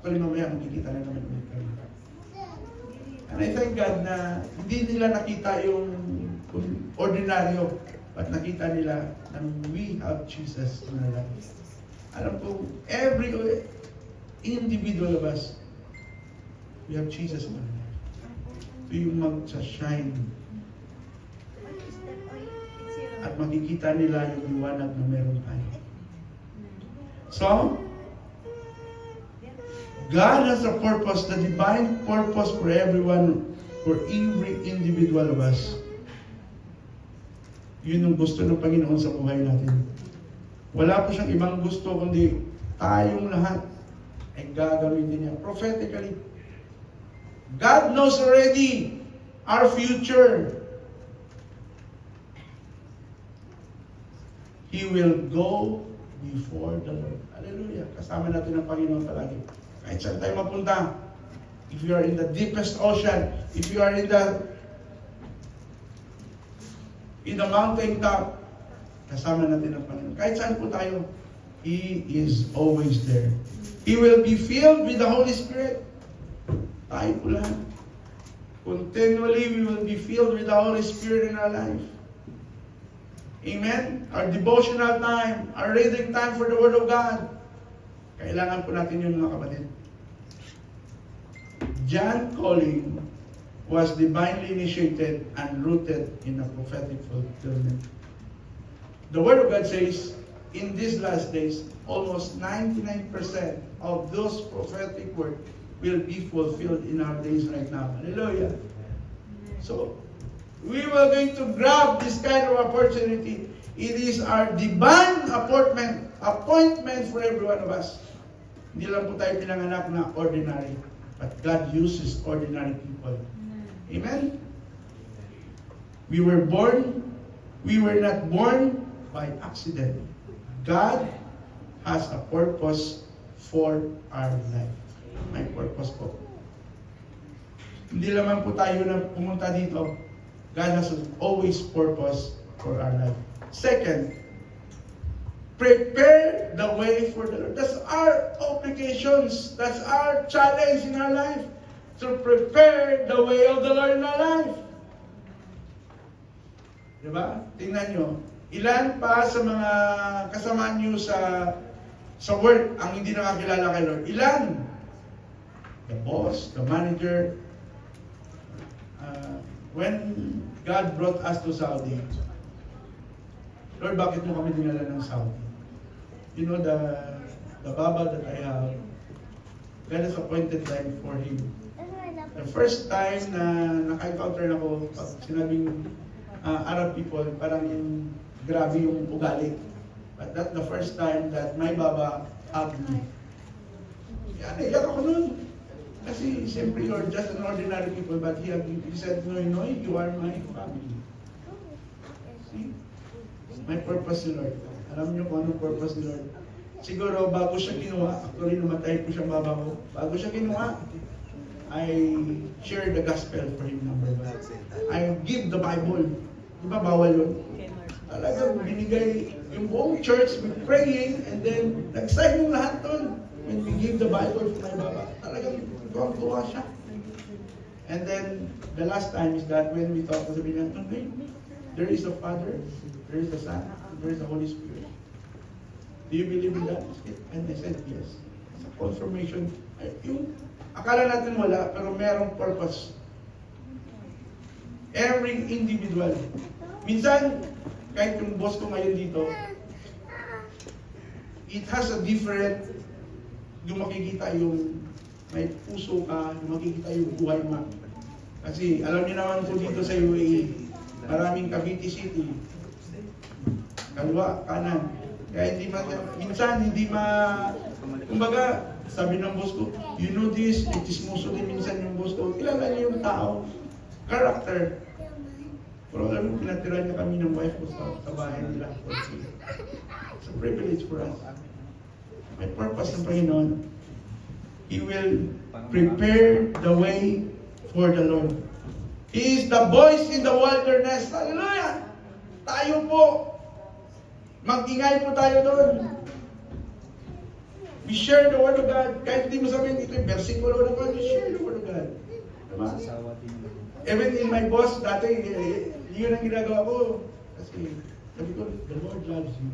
Actually, mamaya makikita na naman ulit kami. And I thank God na hindi nila nakita yung ordinaryo, but nakita nila na we have Jesus in our lives. Alam ko, every individual of us, we have Jesus in our lives. Ito yung mag-shine. At makikita nila yung liwanag na meron tayo. So, God has a purpose, the divine purpose for everyone, for every individual of us. Yun yung gusto ng Panginoon sa buhay natin. Wala po siyang ibang gusto, kundi tayong lahat ay gagamitin niya prophetically. God knows already our future. He will go before the Lord. Hallelujah. Kasama natin ang Panginoon palagi. Kahit saan tayo mapunta. If you are in the deepest ocean, if you are in the mountain top, kasama natin ang Panginoon. Kahit saan po tayo, He is always there. He will be filled with the Holy Spirit. Tayo po lang. Continually, we will be filled with the Holy Spirit in our life. Amen? Our devotional time, our reading time for the Word of God. Kailangan po natin yun, mga kapatid. John calling was divinely initiated and rooted in a prophetic fulfillment. The Word of God says, in these last days, almost 99% of those prophetic words will be fulfilled in our days right now. Hallelujah. So, we were going to grab this kind of opportunity. It is our divine appointment for every one of us. Hindi lang po tayo pinanganak na ordinary, but God uses ordinary people. Amen? We were not born by accident. God has a purpose for our life. May purpose po. Hindi naman po tayo na pumunta dito. God has always purpose for our life. Second, prepare the way for the Lord. That's our obligations. That's our challenge in our life. To prepare the way of the Lord in our life. Diba? Tingnan nyo. Ilan pa sa mga kasama nyo sa work ang hindi nakakilala kay Lord? Ilan? The boss, the manager. When God brought us to Saudi, Lord, bakit mo kami dinala ng Saudi? You know, the Baba that I have, God has appointed time for him. The first time na naka-encounter ako, pag sinabing Arab people, parang grabe yung ugali. But that's the first time that my Baba hugged me. Yan, iyak ako nun. Kasi, siyempre, you're just an ordinary people, but he said, Noy, you are my family. See? My purpose ni Lord. Alam niyo kung anong purpose ni Lord. Siguro, bago siya kinuha, actually, namatay po siyang baba ko. Bago siya kinuha, I share the gospel for him, number one. I give the Bible. Di ba, bawal yun? Talagang binigay yung buong church, praying, and then, nag-sign yung lahat doon. When we give the Bible to my Baba, talagang tuwa siya. And then, the last time is that when we talk, sabi niya, okay, there is a Father, there is a Son, there is a Holy Spirit. Do you believe in that? And I said, yes. It's a confirmation. Yung, akala natin wala, pero merong purpose. Every individual. Minsan, kahit yung boss ko ngayon dito, it has a different, yung makikita yung may puso ka, yung makikita yung buhay mo. Kasi alam niyo naman po dito sa UAE, maraming Cavite City. Kaliwa, kanan. Kaya kumbaga, sabi ng boss ko, you know this, itismuso din minsan yung boss ko. Kilala niyo yung tao, character. Pero alam mo, pinatira niya kami ng wife ko sa bahay nila. It's a privilege for us. May purpose ng Panginoon. He will prepare the way for the Lord. He is the voice in the wilderness. Hallelujah! Tayo po. Mag-ingay po tayo doon. We share the Word of God. Kahit di mo sabihin ito yung versikulo ng God, we share the Word of God. Diba? Even in my boss, dati, yun ang ginagawa ko. Kasi, sabi ko, the Lord loves you.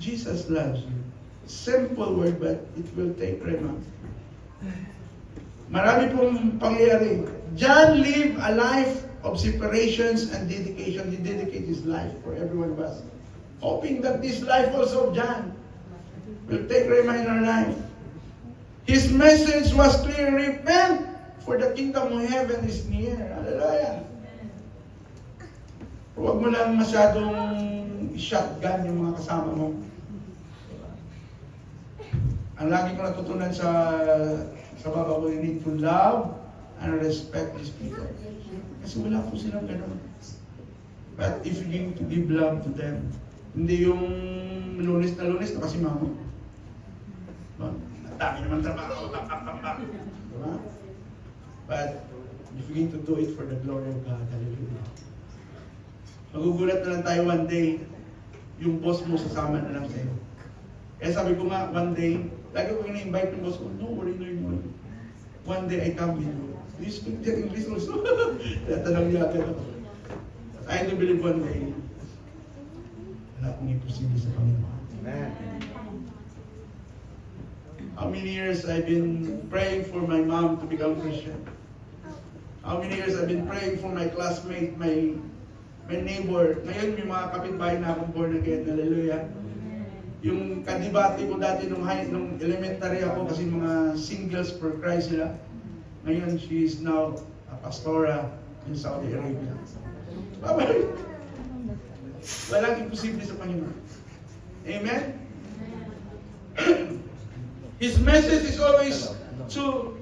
Jesus loves you. Simple word, but it will take rema. Marami pong pangyayari. John lived a life of separations and dedication. He dedicated his life for every one of us. Hoping that this life also of John will take rema in our life. His message was clear, repent, for the kingdom of heaven is near. Hallelujah. Huwag mo lang masyadong shotgun yung mga kasama mo. Ang lagi ko natutunan sa baba ko, you need to love and respect these people. Kasi wala po silang gano'n. But if you need to give love to them, hindi yung lunes na nakasimango. Ang dami naman trabaho, diba? But if you need to do it for the glory of God, hallelujah. Magugulat na lang tayo one day, yung boss mo sasama na lang sa'yo. Kaya sabi ko nga, one day, lagi ko ina-invite yung boss ko, no worry. One day I come with you. Do you speak the English also? Tatanong niya agad ako. I do believe one day, wala akong imposible sa Panginoon. Amen. How many years I've been praying for my mom to become Christian? How many years I've been praying for my classmate, my neighbor. Ngayon, may mga kapitbahay na akong born again. Hallelujah. Yung kadibati ko dati nung elementary ako kasi mga singles for Christ sila. Ngayon, she is now a pastora in Saudi Arabia. Babalik. Walang imposible sa Panginoon. Amen? His message is always to